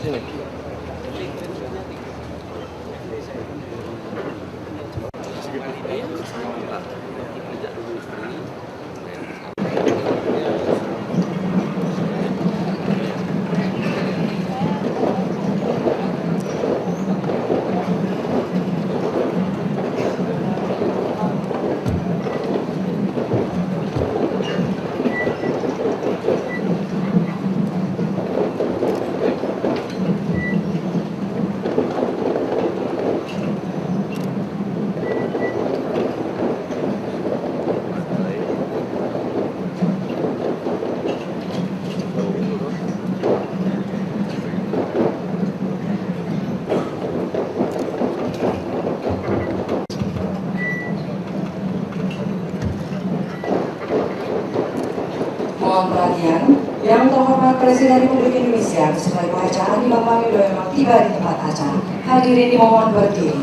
Mohon perhatian, yang terhormat Presiden Republik Indonesia beserta Ibu Haji Ani Bapak Widodo memang tiba di tempat acara. Hadirin dimohon berdiri.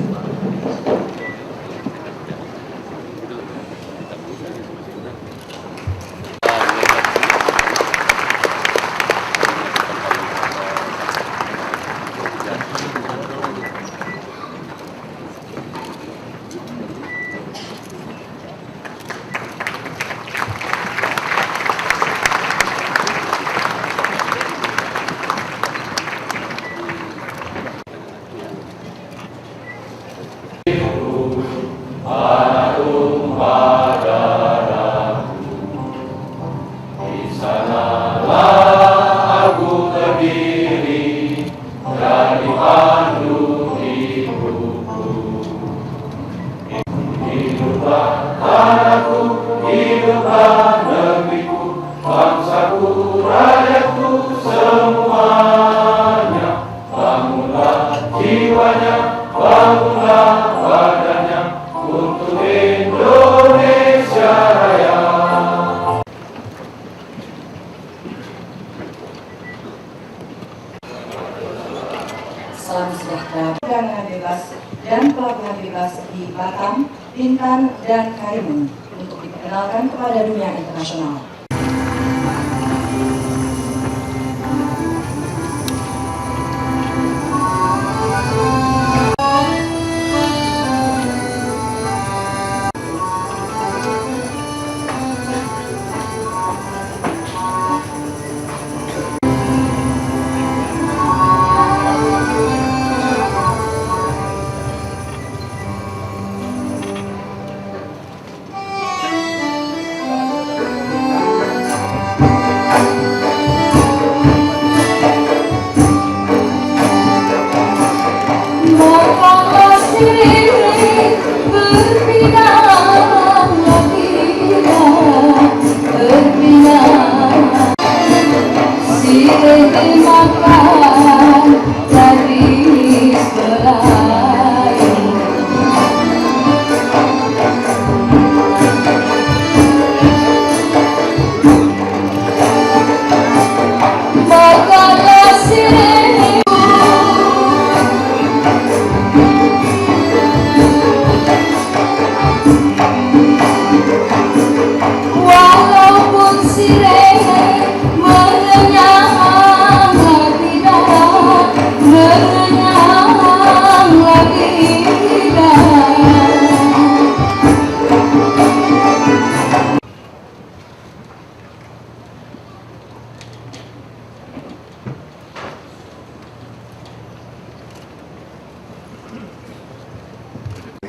Salam sejahtera, perdagangan bebas dan pelabuhan bebas di Batam, Bintan, dan Karimun untuk diperkenalkan kepada dunia internasional.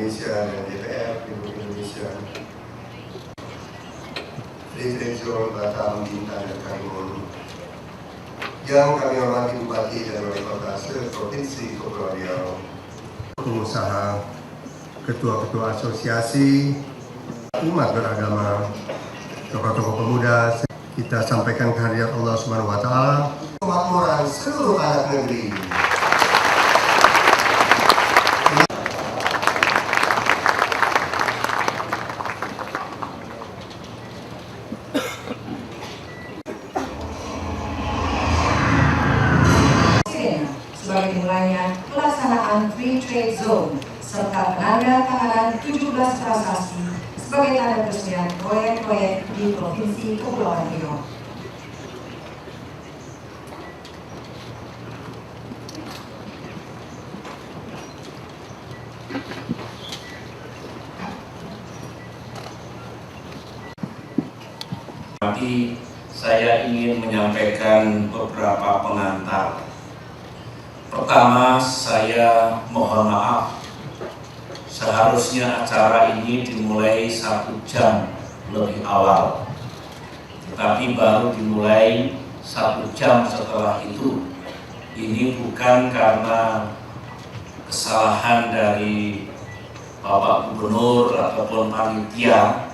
Indonesia dan DPR Republik Indonesia, Region Batam, Bintan, dan Karimun, yang kami hormati Bupati dan Wali Kota se-Provinsi Kepulauan Riau, pengusaha, ketua-ketua asosiasi, umat beragama, tokoh-tokoh pemuda, kita sampaikan kehadirat Allah Subhanahu wa Ta'ala, kemakmuran seluruh anak negeri. Sebagai dimulainya pelaksanaan Free Trade Zone serta penandatanganan 17 prasasti sebagai tanda peresmian proyek-proyek di Provinsi Kepulauan Riau. hormati, saya ingin menyampaikan beberapa pengantar. Pertama, saya mohon maaf. Seharusnya acara ini dimulai 1 jam lebih awal, tetapi baru dimulai 1 jam setelah itu. Ini bukan karena kesalahan dari Bapak Gubernur ataupun panitia,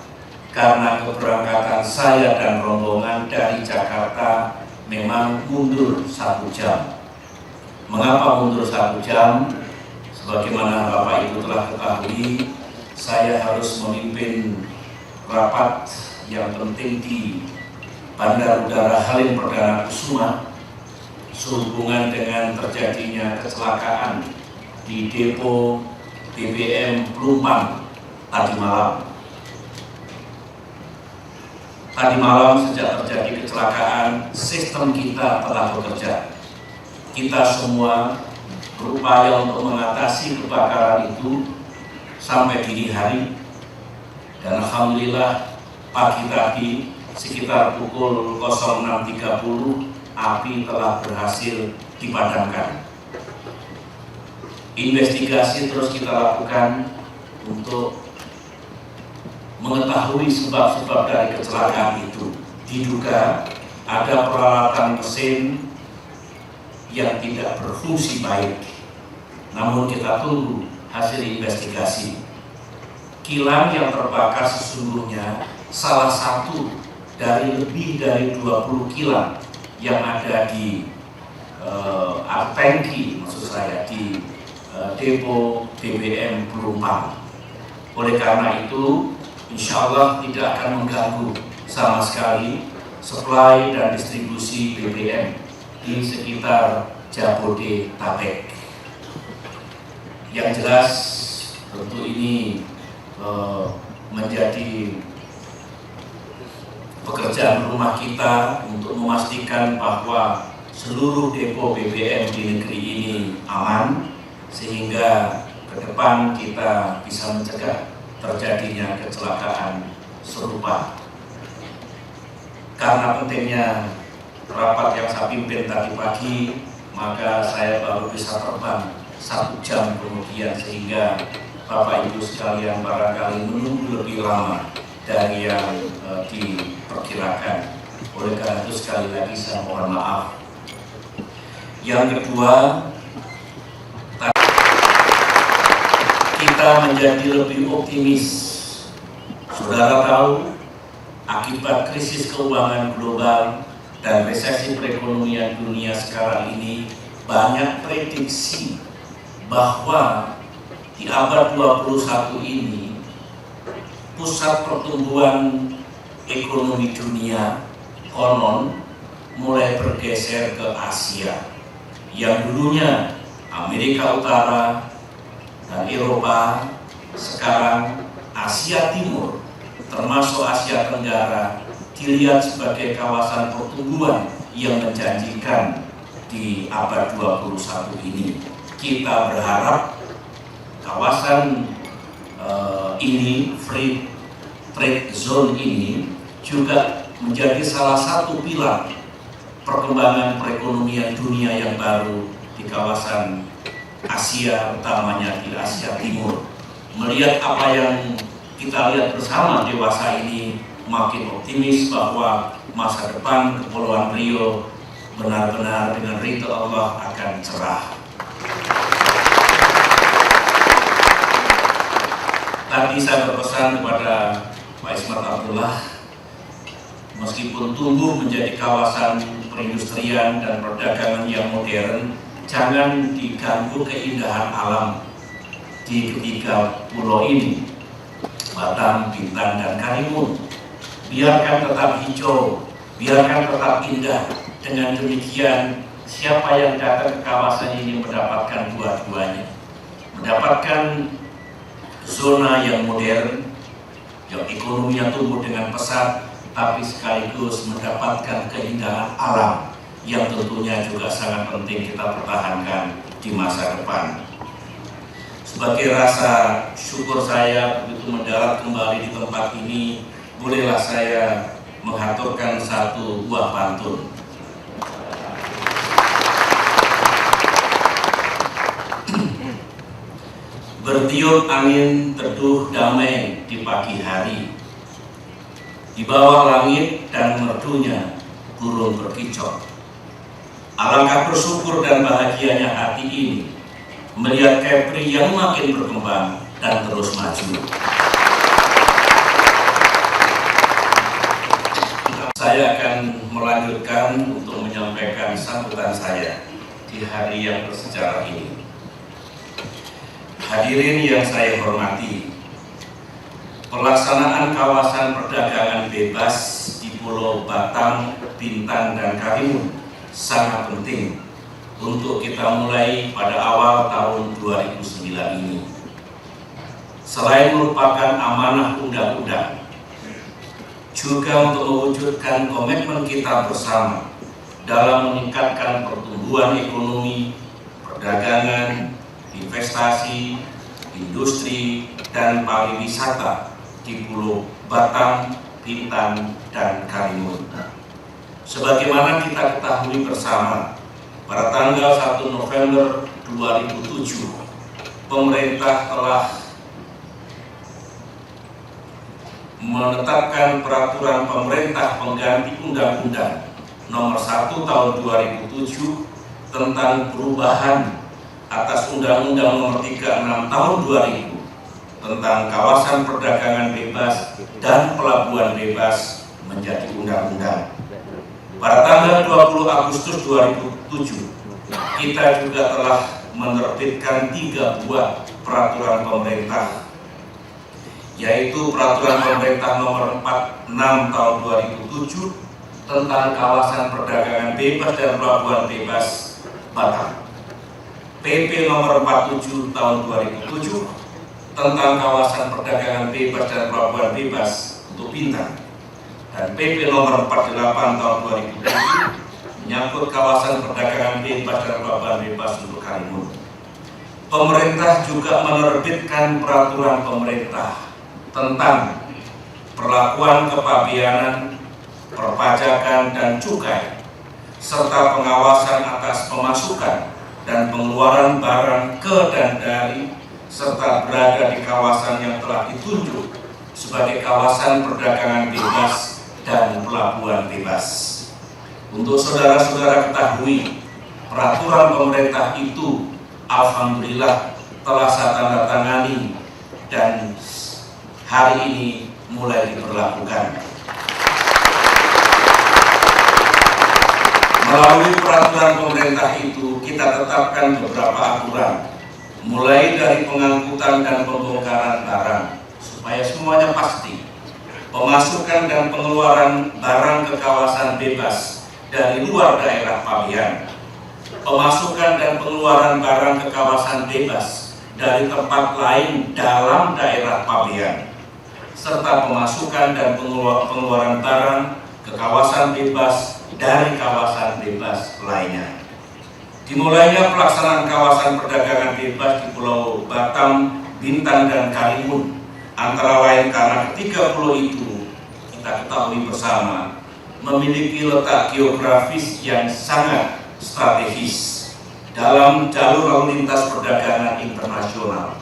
karena keberangkatan saya dan rombongan dari Jakarta memang mundur 1 jam. Mengapa mundur 1 jam? Sebagaimana Bapak Ibu telah ketahui, saya harus memimpin rapat yang penting di Bandar Udara Halim Perdana Kusuma sehubungan dengan terjadinya kecelakaan di depo BBM Pelumpang tadi malam. Tadi malam sejak terjadi kecelakaan, sistem kita telah bekerja. Kita semua berupaya untuk mengatasi kebakaran itu sampai dini hari, dan alhamdulillah pagi tadi sekitar pukul 06.30 api telah berhasil dipadamkan. Investigasi terus kita lakukan untuk mengetahui sebab-sebab dari kecelakaan itu. Diduga ada peralatan mesin yang tidak berfungsi baik. Namun kita tunggu hasil investigasi. Kilang yang terbakar sesungguhnya salah satu dari lebih dari 20 kilang yang ada di tangki, maksud saya di depo BBM Pelumpang. Oleh karena itu, insya Allah tidak akan mengganggu sama sekali supply dan distribusi BBM di sekitar Jabodetabek. Yang jelas tentu ini menjadi pekerjaan rumah kita untuk memastikan bahwa seluruh depo BBM di negeri ini aman, sehingga ke depan kita bisa mencegah terjadinya kecelakaan serupa. Karena pentingnya rapat yang saya pimpin tadi pagi, maka saya baru bisa terbang 1 jam kemudian, sehingga Bapak Ibu sekalian barangkali menunggu lebih lama dari yang diperkirakan. Oleh karena itu sekali lagi saya mohon maaf. Yang kedua, kita menjadi lebih optimis. Saudara tahu, akibat krisis keuangan global dan resesi perekonomian dunia sekarang ini, banyak prediksi bahwa di abad 21 ini pusat pertumbuhan ekonomi dunia konon mulai bergeser ke Asia, yang dulunya Amerika Utara dan Eropa, sekarang Asia Timur termasuk Asia Tenggara dilihat sebagai kawasan pertumbuhan yang menjanjikan di abad 21 ini. Kita berharap kawasan ini, free trade zone ini, juga menjadi salah satu pilar perkembangan perekonomian dunia yang baru di kawasan Asia, utamanya di Asia Timur. Melihat apa yang kita lihat bersama dewasa ini, makin optimis bahwa masa depan Kepulauan Riau benar-benar dengan ridho Allah akan cerah. Tadi saya berpesan kepada Pak Ismat Abdullah, meskipun tumbuh menjadi kawasan perindustrian dan perdagangan yang modern, jangan diganggu keindahan alam di ketiga pulau ini, Batam, Bintan, dan Karimun. Biarkan tetap hijau, biarkan tetap indah. Dengan demikian, siapa yang datang ke kawasan ini mendapatkan dua-duanya, mendapatkan zona yang modern, yang ekonominya tumbuh dengan pesat, tapi sekaligus mendapatkan keindahan alam yang tentunya juga sangat penting kita pertahankan di masa depan. Sebagai rasa syukur saya begitu mendarat kembali di tempat ini, bolehlah saya mengaturkan satu buah pantun. Bertiup angin teduh damai di pagi hari, di bawah langit dan merdunya burung berkicau. Alangkah bersyukur dan bahagianya hati ini melihat Kepri yang makin berkembang dan terus maju. Saya akan melanjutkan untuk menyampaikan sambutan saya di hari yang bersejarah ini. Hadirin yang saya hormati, pelaksanaan kawasan perdagangan bebas di Pulau Batam, Bintan, dan Karimun sangat penting untuk kita mulai pada awal tahun 2009 ini. Selain merupakan amanah undang-undang, juga untuk mewujudkan komitmen kita bersama dalam meningkatkan pertumbuhan ekonomi, perdagangan, investasi, industri, dan pariwisata di Pulau Batam, Bintan, dan Karimun. Sebagaimana kita ketahui bersama, pada tanggal 1 November 2007, pemerintah telah menetapkan peraturan pemerintah pengganti Undang-Undang Nomor 1 Tahun 2007 tentang perubahan atas Undang-Undang Nomor 36 Tahun 2000 tentang kawasan perdagangan bebas dan pelabuhan bebas menjadi undang-undang. Pada tanggal 20 Agustus 2007, kita juga telah menerbitkan 3 buah peraturan pemerintah, yaitu Peraturan Pemerintah Nomor 46 Tahun 2007 tentang kawasan perdagangan bebas dan pelabuhan bebas Batam, PP Nomor 47 Tahun 2007 tentang kawasan perdagangan bebas dan pelabuhan bebas untuk Bintan, dan PP Nomor 48 Tahun 2007 menyangkut kawasan perdagangan bebas dan pelabuhan bebas untuk Karimun. Pemerintah juga menerbitkan peraturan pemerintah tentang perlakuan kepabeanan, perpajakan, dan cukai, serta pengawasan atas pemasukan dan pengeluaran barang ke dan dari, serta berada di kawasan yang telah ditunjuk sebagai kawasan perdagangan bebas dan pelabuhan bebas. Untuk saudara-saudara ketahui, peraturan pemerintah itu alhamdulillah telah saya tanda tangani dan hari ini mulai diberlakukan. Melalui peraturan pemerintah itu, kita tetapkan beberapa aturan, mulai dari pengangkutan dan pembongkaran barang, supaya semuanya pasti. Pemasukan dan pengeluaran barang ke kawasan bebas dari luar daerah pabean. Pemasukan dan pengeluaran barang ke kawasan bebas dari tempat lain dalam daerah pabean, serta pemasukan dan pengeluaran barang ke kawasan bebas dari kawasan bebas lainnya. Dimulainya pelaksanaan kawasan perdagangan bebas di Pulau Batam, Bintan, dan Karimun antara lain karena ketiga pulau itu kita ketahui bersama memiliki letak geografis yang sangat strategis dalam jalur lalu lintas perdagangan internasional.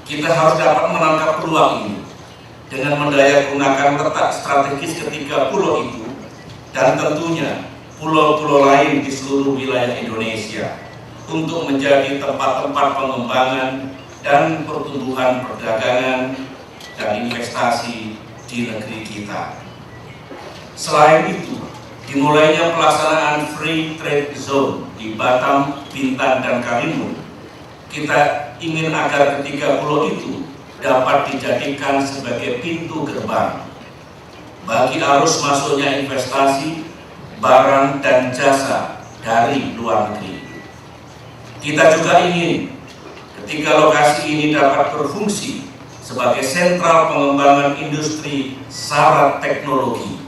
Kita harus dapat menangkap peluang ini dengan mendaya gunakan letak strategis ketiga pulau itu dan tentunya pulau-pulau lain di seluruh wilayah Indonesia untuk menjadi tempat-tempat pengembangan dan pertumbuhan perdagangan dan investasi di negeri kita. Selain itu, dimulainya pelaksanaan Free Trade Zone di Batam, Bintan, dan Karimun, kita ingin agar ketiga pulau itu dapat dijadikan sebagai pintu gerbang bagi arus masuknya investasi, barang, dan jasa dari luar negeri. Kita juga ingin ketiga lokasi ini dapat berfungsi sebagai sentral pengembangan industri syarat teknologi,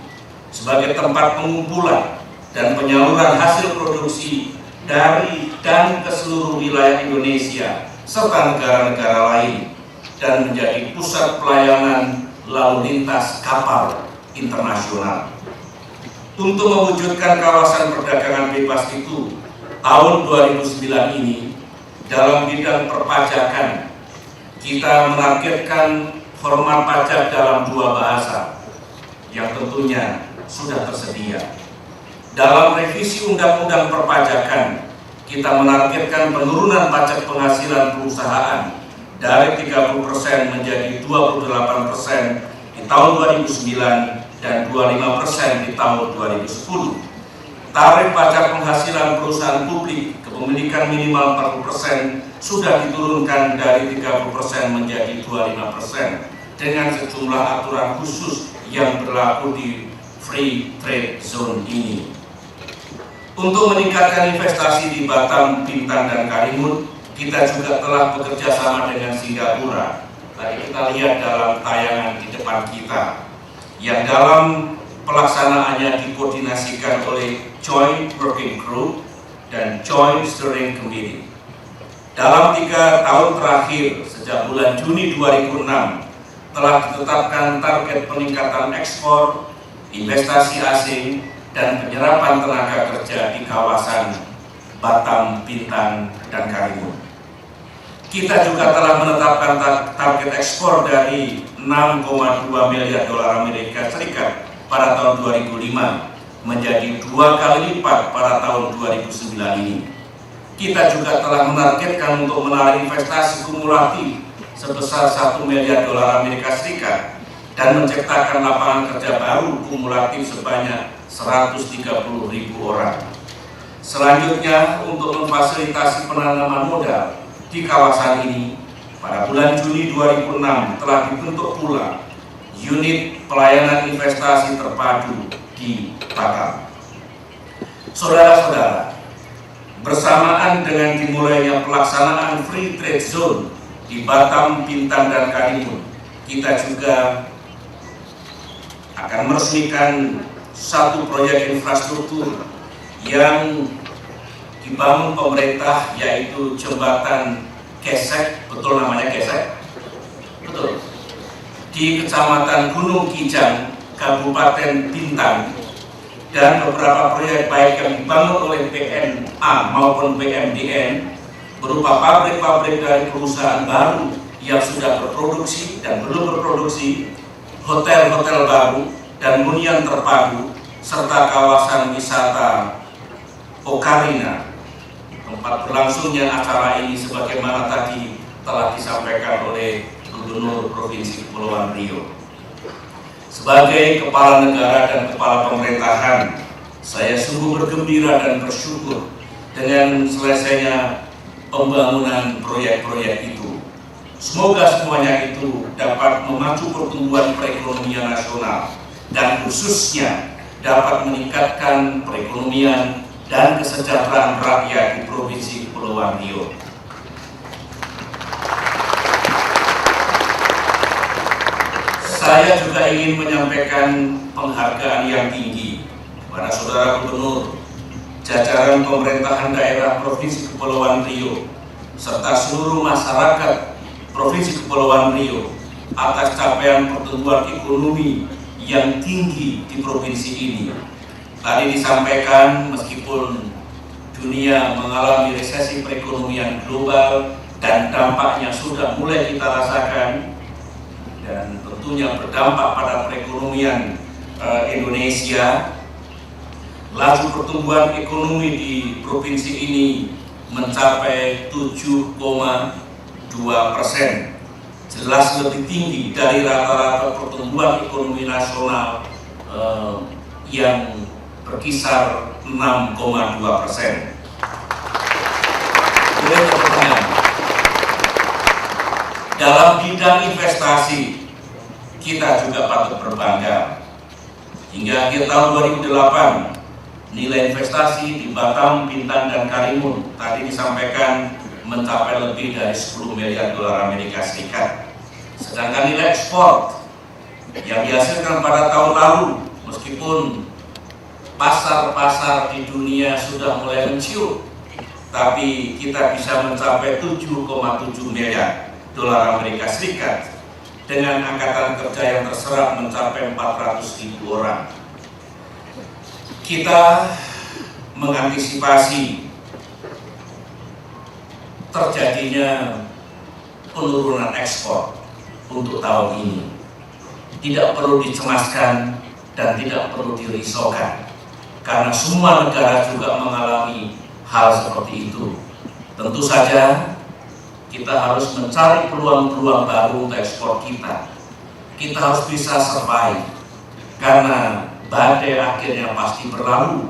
sebagai tempat pengumpulan dan penyaluran hasil produksi dari dan ke seluruh wilayah Indonesia serta negara-negara lain, dan menjadi pusat pelayanan lalu lintas kapal internasional. Untuk mewujudkan kawasan perdagangan bebas itu, tahun 2009 ini dalam bidang perpajakan kita menargetkan format pajak dalam 2 bahasa yang tentunya sudah tersedia. Dalam revisi Undang-Undang Perpajakan, kita menargetkan penurunan pajak penghasilan perusahaan dari 30% menjadi 28% di tahun 2009 dan 25% di tahun 2010. Tarif pajak penghasilan perusahaan publik kepemilikan minimal 40% sudah diturunkan dari 30% menjadi 25% dengan sejumlah aturan khusus yang berlaku di free trade zone ini. Untuk meningkatkan investasi di Batam, Bintan, dan Karimun, kita juga telah bekerja sama dengan Singapura. Tadi kita lihat dalam tayangan di depan kita, yang dalam pelaksanaannya dikoordinasikan oleh Joint Working Group dan Joint Steering Committee. Dalam 3 tahun terakhir, sejak bulan Juni 2006, telah ditetapkan target peningkatan ekspor, investasi asing, dan penyerapan tenaga kerja di kawasan Batam, Bintan, dan Karimun. Kita juga telah menetapkan target ekspor dari 6,2 miliar dolar Amerika Serikat pada tahun 2005 menjadi 2 kali lipat pada tahun 2009 ini. Kita juga telah menargetkan untuk menarik investasi kumulatif sebesar 1 miliar dolar Amerika Serikat dan menciptakan lapangan kerja baru kumulatif sebanyak 130.000 orang. Selanjutnya, untuk memfasilitasi penanaman modal di kawasan ini, pada bulan Juni 2006 telah dibentuk pula unit pelayanan investasi terpadu di Batam. Saudara-saudara, bersamaan dengan dimulainya pelaksanaan free trade zone di Batam, Bintan, dan Karimun, kita juga akan meresmikan satu proyek infrastruktur yang dibangun pemerintah, yaitu jembatan Gesek, betul namanya Gesek? Betul. Di Kecamatan Gunung Kijang, Kabupaten Bintan, dan beberapa proyek baik yang dibangun oleh PNA maupun PMDN berupa pabrik-pabrik dari perusahaan baru yang sudah berproduksi dan belum berproduksi, hotel-hotel baru, dan hunian terpadu, serta kawasan wisata Ocarina. Tempat berlangsungnya acara ini sebagaimana tadi telah disampaikan oleh Gubernur Provinsi Kepulauan Riau. Sebagai kepala negara dan kepala pemerintahan, saya sungguh bergembira dan bersyukur dengan selesainya pembangunan proyek-proyek itu. Semoga semuanya itu dapat memacu pertumbuhan perekonomian nasional dan khususnya dapat meningkatkan perekonomian dan kesejahteraan rakyat di Provinsi Kepulauan Riau. Saya juga ingin menyampaikan penghargaan yang tinggi kepada Saudara Gubernur, jajaran pemerintahan daerah Provinsi Kepulauan Riau, serta seluruh masyarakat Provinsi Kepulauan Riau atas capaian pertumbuhan ekonomi yang tinggi di provinsi ini. Tadi disampaikan meskipun dunia mengalami resesi perekonomian global dan dampaknya sudah mulai kita rasakan dan tentunya berdampak pada perekonomian Indonesia, laju pertumbuhan ekonomi di provinsi ini mencapai 7,2%. Jelas lebih tinggi dari rata-rata pertumbuhan ekonomi nasional yang berkisar 6,2%. Dalam bidang investasi, kita juga patut berbangga. Hingga akhir tahun 2008, nilai investasi di Batam, Bintan, dan Karimun tadi disampaikan mencapai lebih dari 10 miliar dolar Amerika Serikat. Sedangkan nilai ekspor yang dihasilkan pada tahun lalu, meskipun pasar-pasar di dunia sudah mulai menciut, tapi kita bisa mencapai 7,7 miliar dolar Amerika Serikat. dengan angkatan kerja yang terserap mencapai 400.000 orang. Kita mengantisipasi terjadinya penurunan ekspor untuk tahun ini. Tidak perlu dicemaskan dan tidak perlu dirisaukan, karena semua negara juga mengalami hal seperti itu. Tentu saja kita harus mencari peluang-peluang baru untuk ekspor kita. Kita harus bisa survive, karena badai akhirnya pasti berlalu.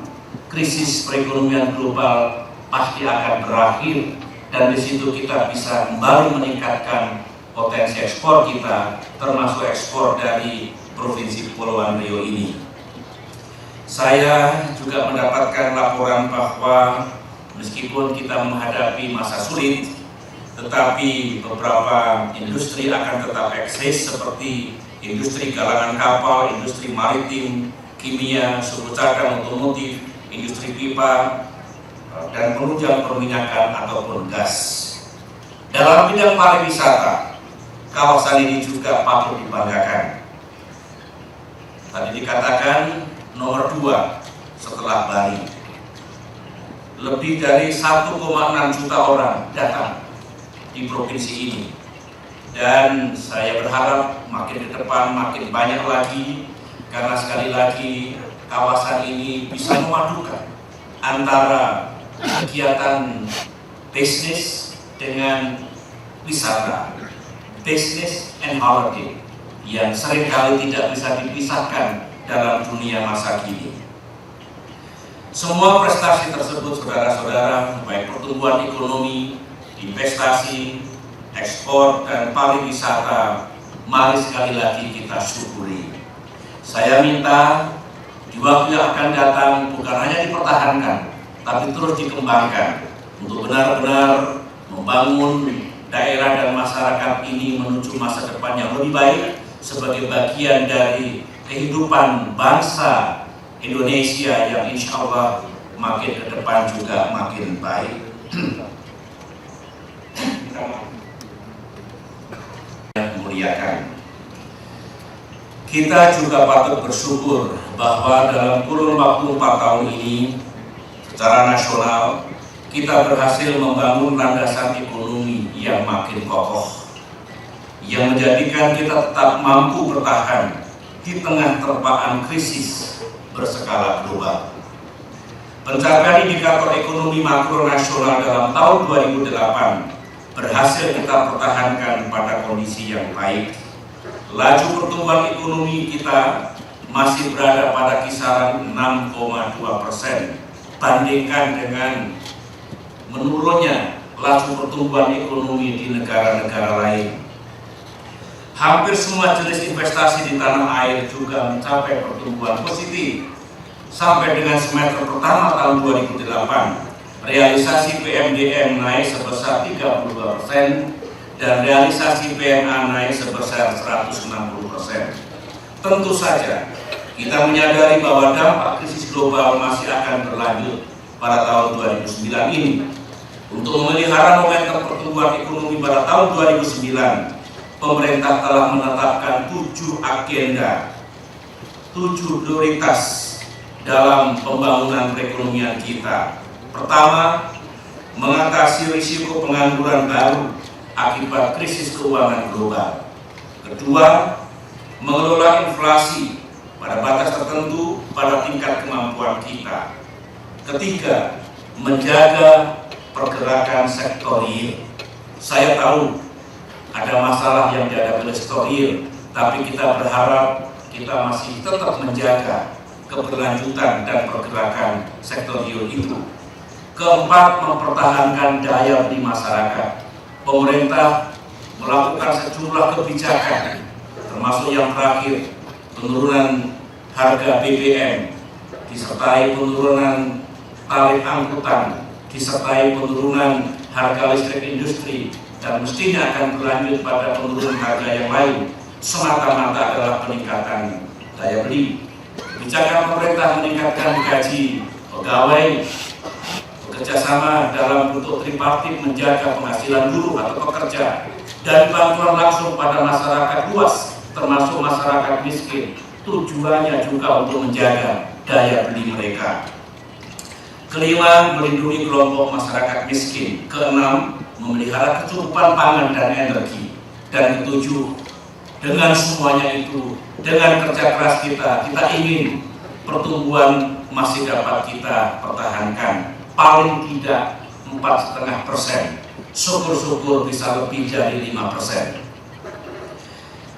Krisis perekonomian global pasti akan berakhir, dan di situ kita bisa kembali meningkatkan potensi ekspor kita, termasuk ekspor dari Provinsi Kepulauan Riau ini. Saya juga mendapatkan laporan bahwa meskipun kita menghadapi masa sulit, tetapi beberapa industri akan tetap eksis seperti industri galangan kapal, industri maritim, kimia, suku cadang, otomotif, industri pipa, dan penunjang perminyakan ataupun gas. Dalam bidang pariwisata, kawasan ini juga patut dibanggakan. Tadi dikatakan nomor 2 setelah Bali. Lebih dari 1,6 juta orang datang di provinsi ini, dan saya berharap makin ke depan makin banyak lagi, karena sekali lagi kawasan ini bisa memadukan antara kegiatan bisnis dengan wisata, business and holiday, yang seringkali tidak bisa dipisahkan dalam dunia masa kini. Semua prestasi tersebut, saudara-saudara, baik pertumbuhan ekonomi, investasi, ekspor, dan pariwisata, mari sekali lagi kita syukuri. Saya minta di waktu yang akan datang bukan hanya dipertahankan, tapi terus dikembangkan untuk benar-benar membangun daerah dan masyarakat ini menuju masa depan yang lebih baik sebagai bagian dari kehidupan bangsa Indonesia yang insya Allah makin ke depan juga makin baik. Memuliakan. Kita juga patut bersyukur bahwa dalam kurun waktu 4 tahun ini secara nasional kita berhasil membangun landasan ekonomi yang makin kokoh, yang menjadikan kita tetap mampu bertahan di tengah terpaan krisis berskala global. Pencapaian indikator ekonomi makro nasional dalam tahun 2008 berhasil kita pertahankan pada kondisi yang baik. Laju pertumbuhan ekonomi kita masih berada pada kisaran 6,2%, bandingkan dengan menurunnya laju pertumbuhan ekonomi di negara-negara lain. Hampir semua jenis investasi di tanah air juga mencapai pertumbuhan positif. Sampai dengan semester pertama tahun 2008, realisasi PMDM naik sebesar 32% dan realisasi PMA naik sebesar 160%. Tentu saja kita menyadari bahwa dampak krisis global masih akan berlanjut pada tahun 2009 ini. Untuk memelihara momentum pertumbuhan ekonomi pada tahun 2009, pemerintah telah menetapkan 7 agenda, 7 prioritas dalam pembangunan perekonomian kita. Pertama, mengatasi risiko pengangguran baru akibat krisis keuangan global. Kedua, mengelola inflasi pada batas tertentu pada tingkat kemampuan kita. Ketiga, menjaga pergerakan sektor real. Saya tahu ada masalah yang dihadapi oleh sektor real, tapi kita berharap kita masih tetap menjaga keberlanjutan dan pergerakan sektor real itu. Keempat, mempertahankan daya beli masyarakat. Pemerintah melakukan sejumlah kebijakan, termasuk yang terakhir penurunan harga BBM, disertai penurunan tarif angkutan, disertai penurunan harga listrik industri, dan mestinya akan berlanjut pada penurunan harga yang lain, semata-mata adalah peningkatan daya beli. Kebijakan pemerintah meningkatkan gaji pegawai, bekerjasama dalam bentuk tripartit menjaga penghasilan buruh atau pekerja, dan bantuan langsung pada masyarakat luas, termasuk masyarakat miskin. Tujuannya juga untuk menjaga daya beli mereka. Kelima, melindungi kelompok masyarakat miskin. Keenam, memelihara kecukupan pangan dan energi. Dan ketujuh, dengan semuanya itu, dengan kerja keras kita ingin pertumbuhan masih dapat kita pertahankan. Paling tidak 4,5%. Syukur-syukur bisa lebih dari 5%.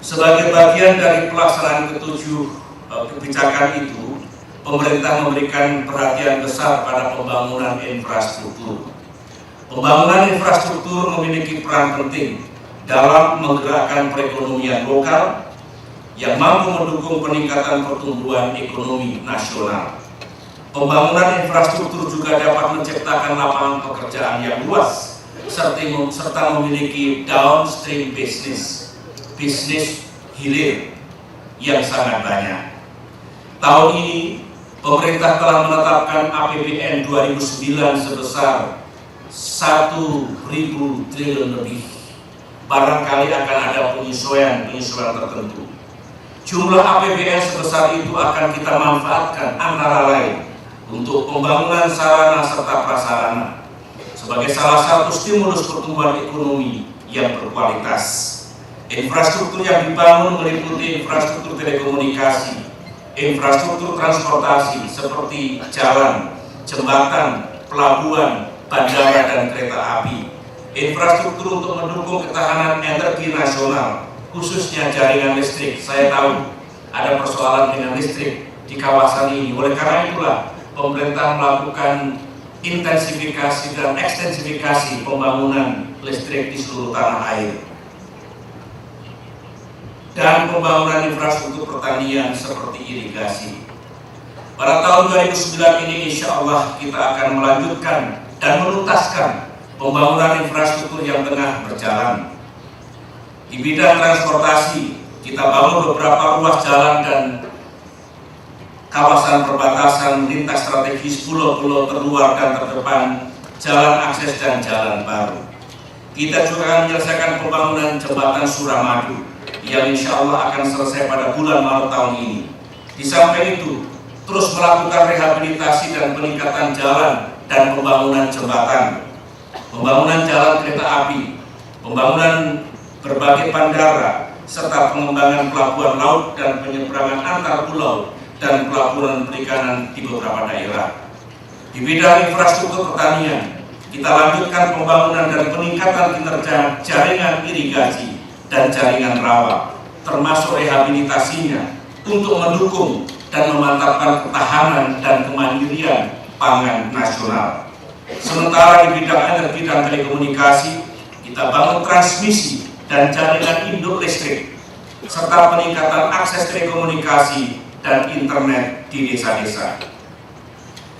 Sebagai bagian dari pelaksanaan ketujuh kebijakan itu, pemerintah memberikan perhatian besar pada pembangunan infrastruktur. Pembangunan infrastruktur memiliki peran penting dalam menggerakkan perekonomian lokal yang mampu mendukung peningkatan pertumbuhan ekonomi nasional. Pembangunan infrastruktur juga dapat menciptakan lapangan pekerjaan yang luas serta memiliki downstream bisnis hilir yang sangat banyak. Tahun ini pemerintah telah menetapkan APBN 2009 sebesar 1.000 triliun lebih. Barangkali akan ada penyesuaian tertentu. Jumlah APBN sebesar itu akan kita manfaatkan antara lain untuk pembangunan sarana serta prasarana sebagai salah satu stimulus pertumbuhan ekonomi yang berkualitas. Infrastruktur yang dibangun meliputi infrastruktur telekomunikasi, infrastruktur transportasi seperti jalan, jembatan, pelabuhan, bandara, dan kereta api. Infrastruktur untuk mendukung ketahanan energi nasional, khususnya jaringan listrik. Saya tahu ada persoalan dengan listrik di kawasan ini. Oleh karena itulah pemerintah melakukan intensifikasi dan ekstensifikasi pembangunan listrik di seluruh tanah air. Dan pembangunan infrastruktur pertanian seperti irigasi. Pada tahun 2009 ini insya Allah kita akan melanjutkan dan menuntaskan pembangunan infrastruktur yang tengah berjalan. Di bidang transportasi, kita bangun beberapa ruas jalan dan kawasan perbatasan lintas strategis pulau-pulau terluar dan terdepan, jalan akses dan jalan baru. Kita juga akan menyelesaikan pembangunan jembatan Suramadu yang insya Allah akan selesai pada bulan Maret tahun ini. Di samping itu, terus melakukan rehabilitasi dan peningkatan jalan dan pembangunan jembatan, pembangunan jalan kereta api, pembangunan berbagai bandara, serta pengembangan pelabuhan laut dan penyeberangan antar pulau dan pelabuhan perikanan di beberapa daerah. Di bidang infrastruktur pertanian, kita lanjutkan pembangunan dan peningkatan kinerja jaringan irigasi dan jaringan rawa, termasuk rehabilitasinya untuk mendukung dan memantapkan ketahanan dan kemandirian pangan nasional. Sementara di bidang energi dan telekomunikasi, kita bangun transmisi dan jaringan induk listrik, serta peningkatan akses telekomunikasi dan internet di desa-desa.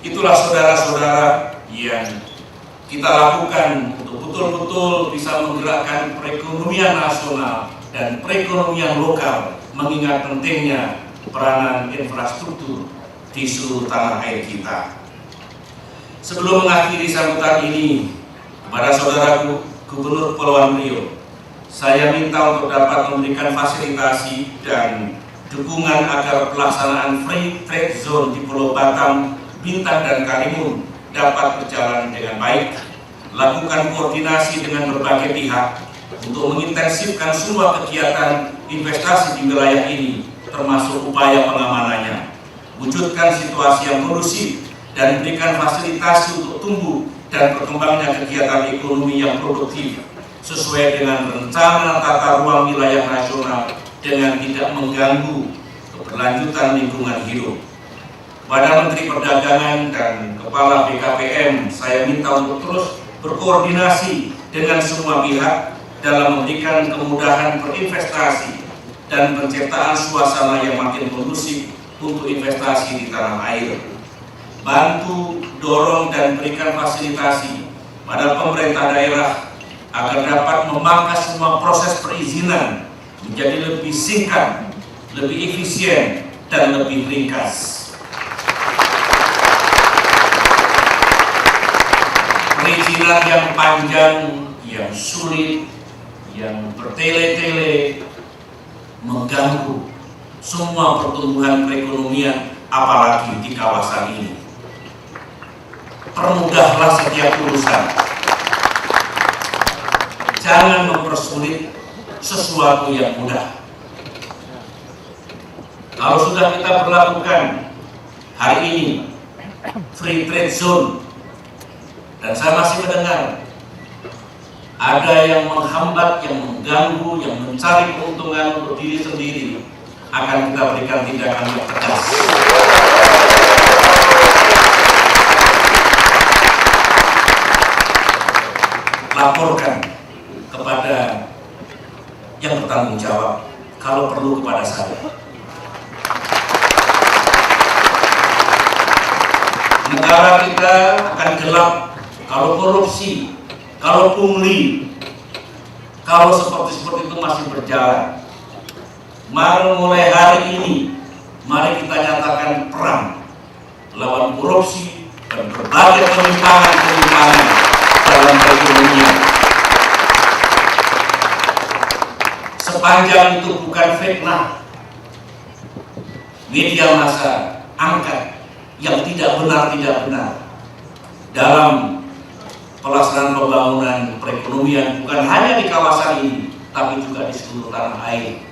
Itulah saudara-saudara yang kita lakukan untuk betul-betul bisa menggerakkan perekonomian nasional dan perekonomian lokal, mengingat pentingnya peranan infrastruktur di seluruh tanah air kita. Sebelum mengakhiri sambutan ini, kepada saudaraku Gubernur Kepulauan Riau, saya minta untuk dapat memberikan fasilitasi dan dukungan agar pelaksanaan Free Trade Zone di Pulau Batam, Bintan, dan Karimun dapat berjalan dengan baik. Lakukan koordinasi dengan berbagai pihak untuk mengintensifkan semua kegiatan investasi di wilayah ini, termasuk upaya pengamanannya. Wujudkan situasi yang kondusif dan berikan fasilitasi untuk tumbuh dan berkembangnya kegiatan ekonomi yang produktif sesuai dengan rencana tata ruang wilayah nasional dengan tidak mengganggu keberlanjutan lingkungan hidup. Pada Menteri Perdagangan dan Kepala BKPM, saya minta untuk terus berkoordinasi dengan semua pihak dalam memberikan kemudahan berinvestasi dan penciptaan suasana yang makin kondusif untuk investasi di tanah air. Bantu, dorong, dan berikan fasilitasi pada pemerintah daerah agar dapat memangkas semua proses perizinan menjadi lebih singkat, lebih efisien, dan lebih ringkas. Perizinan yang panjang, yang sulit, yang bertele-tele mengganggu semua pertumbuhan perekonomian, apalagi di kawasan ini. Permudahlah setiap urusan. Jangan mempersulit sesuatu yang mudah. Kalau sudah kita berlakukan hari ini free trade zone, dan saya masih mendengar ada yang menghambat, yang mengganggu, yang mencari keuntungan untuk diri sendiri, akan kita berikan tindakan yang tegas. Laporkan kepada yang bertanggung jawab, kalau perlu kepada saya. Negara kita akan gelap kalau korupsi, kalau pungli, kalau seperti itu masih berjalan. Mari mulai hari ini, mari kita nyatakan perang lawan korupsi dan berbagai penyimpangan dalam perekonomian. Sepanjang itu bukan fitnah, media massa angkat yang tidak benar dalam pelaksanaan pembangunan perekonomian, bukan hanya di kawasan ini, tapi juga di seluruh tanah air.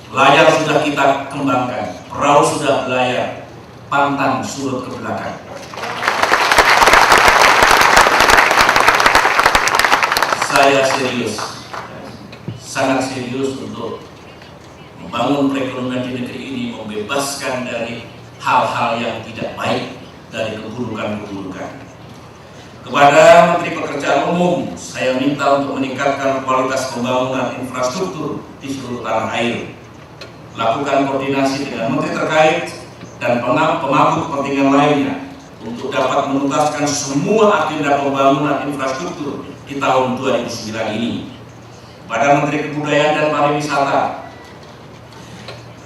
Layar sudah kita kembangkan, perahu sudah berlayar, pantang surut ke belakang. Saya serius, sangat serius untuk membangun perekonomian di negeri ini, membebaskan dari hal-hal yang tidak baik, dari keburukan-keburukan. Kepada Menteri Pekerjaan Umum, saya minta untuk meningkatkan kualitas pembangunan infrastruktur di seluruh tanah air. Lakukan koordinasi dengan menteri terkait dan pemangku kepentingan lainnya untuk dapat menuntaskan semua agenda pembangunan infrastruktur di tahun 2009 ini. Pada Menteri Kebudayaan dan Pariwisata,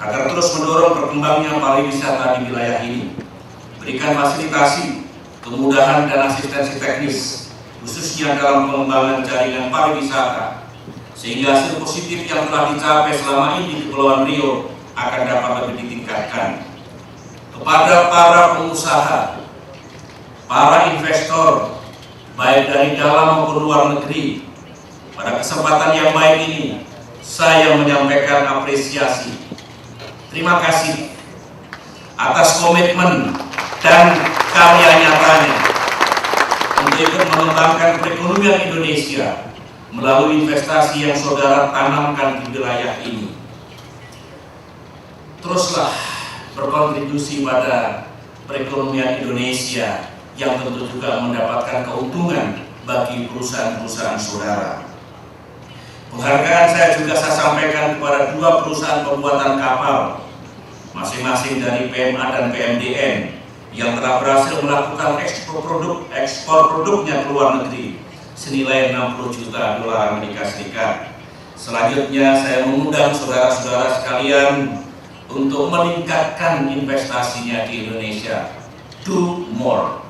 agar terus mendorong berkembangnya pariwisata di wilayah ini, berikan fasilitasi, kemudahan dan asistensi teknis, khususnya dalam pengembangan jaringan pariwisata, sehingga hasil positif yang telah dicapai selama ini di Kepulauan Riau akan dapat lebih ditingkatkan. Kepada para pengusaha, para investor, baik dari dalam maupun luar negeri, pada kesempatan yang baik ini, saya menyampaikan apresiasi. Terima kasih atas komitmen dan karya nyatanya untuk ikut mengembangkan perekonomian Indonesia melalui investasi yang saudara tanamkan di wilayah ini. Teruslah berkontribusi pada perekonomian Indonesia yang tentu juga mendapatkan keuntungan bagi perusahaan-perusahaan saudara. Penghargaan saya juga saya sampaikan kepada 2 perusahaan pembuatan kapal, masing-masing dari PMA dan PMDN, yang telah berhasil melakukan ekspor produknya ke luar negeri senilai 60 juta dolar Amerika Serikat. Selanjutnya saya mengundang saudara-saudara sekalian untuk meningkatkan investasinya di Indonesia. Do more,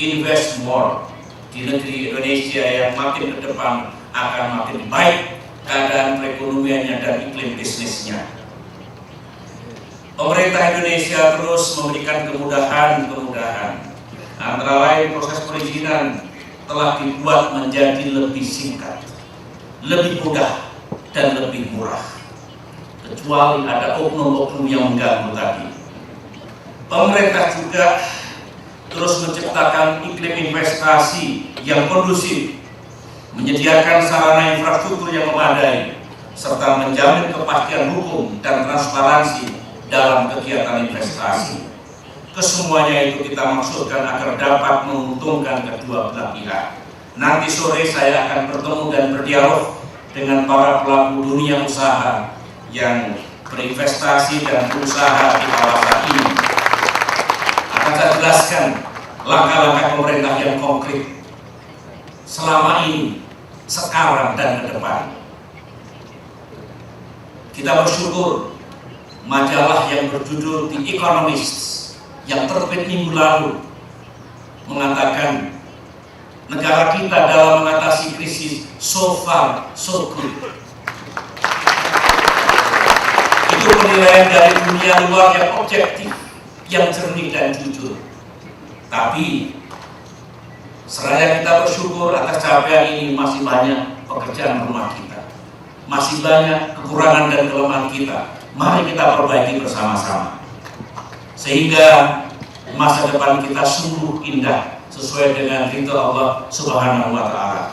invest more. Di negeri Indonesia yang makin ke depan akan makin baik keadaan perekonomiannya dan iklim bisnisnya. Pemerintah Indonesia terus memberikan kemudahan. Antara lain proses perizinan telah dibuat menjadi lebih singkat, lebih mudah, dan lebih murah. Kecuali ada oknum-oknum yang mengganggu tadi. Pemerintah juga terus menciptakan iklim investasi yang kondusif, menyediakan sarana infrastruktur yang memadai, serta menjamin kepastian hukum dan transparansi dalam kegiatan investasi. Kesemuanya itu kita maksudkan agar dapat menguntungkan kedua belah pihak. Nanti sore saya akan bertemu dan berdialog dengan para pelaku dunia usaha yang berinvestasi dan berusaha di kawasan ini. Akan saya jelaskan langkah-langkah pemerintah yang konkret selama ini, sekarang, dan ke depan. Kita bersyukur majalah yang berjudul The Economist yang terbit minggu lalu mengatakan negara kita dalam mengatasi mengatasi krisis so far so good. Itu penilaian dari dunia luar yang objektif, yang jernih dan jujur. Tapi seraya kita bersyukur atas capaian ini, masih banyak pekerjaan rumah kita, masih banyak kekurangan dan kelemahan kita. Mari kita perbaiki bersama-sama sehingga masa depan kita sungguh indah sesuai dengan ridho Allah Subhanahu wa Ta'ala.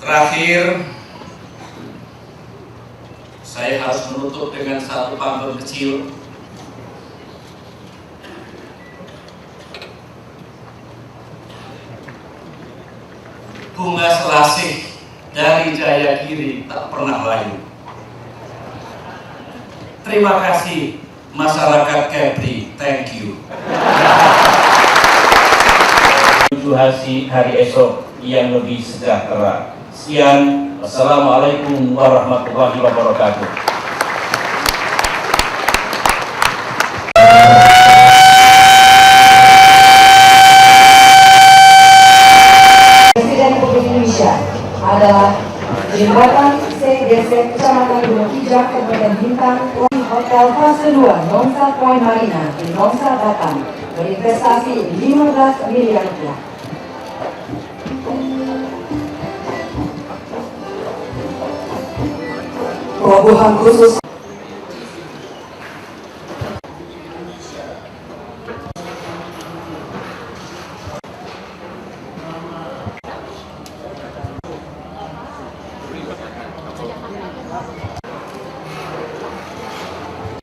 Terakhir, saya harus menutup dengan satu pantun kecil. Bunga selasih dari Jayagiri tak pernah layu. Terima kasih masyarakat Kepri, thank you. Menuju hari esok yang lebih sejahtera. Sekian, wassalamualaikum warahmatullahi wabarakatuh. Presiden Republik Indonesia adalah Jembatan CGC Kecamatan Gunung Kijang, Kabupaten Bintang, Hotel Fase 2 Nongsa Point Marina di Nongsa, Batam, berinvestasi 15 miliar rupiah. Pelabuhan khusus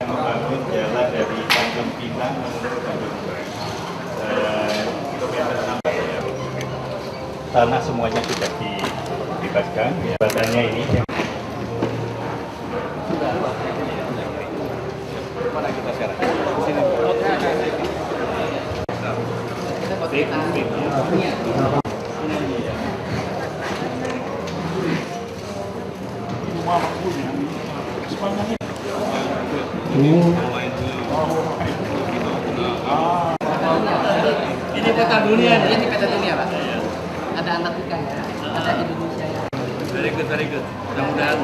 membangun jalan dari Tanjung Pinang menuju Tanjung Priok. Kilometer 16 ya. Tanah semuanya sudah dibebaskan. Ya. Badannya ini yang mana kita sekarang? Sini. Ini peta dunia nih, ini peta dunia Pak. Ada Antartika ya, ada Indonesia ya. Very good, very good. Mudah-mudahan.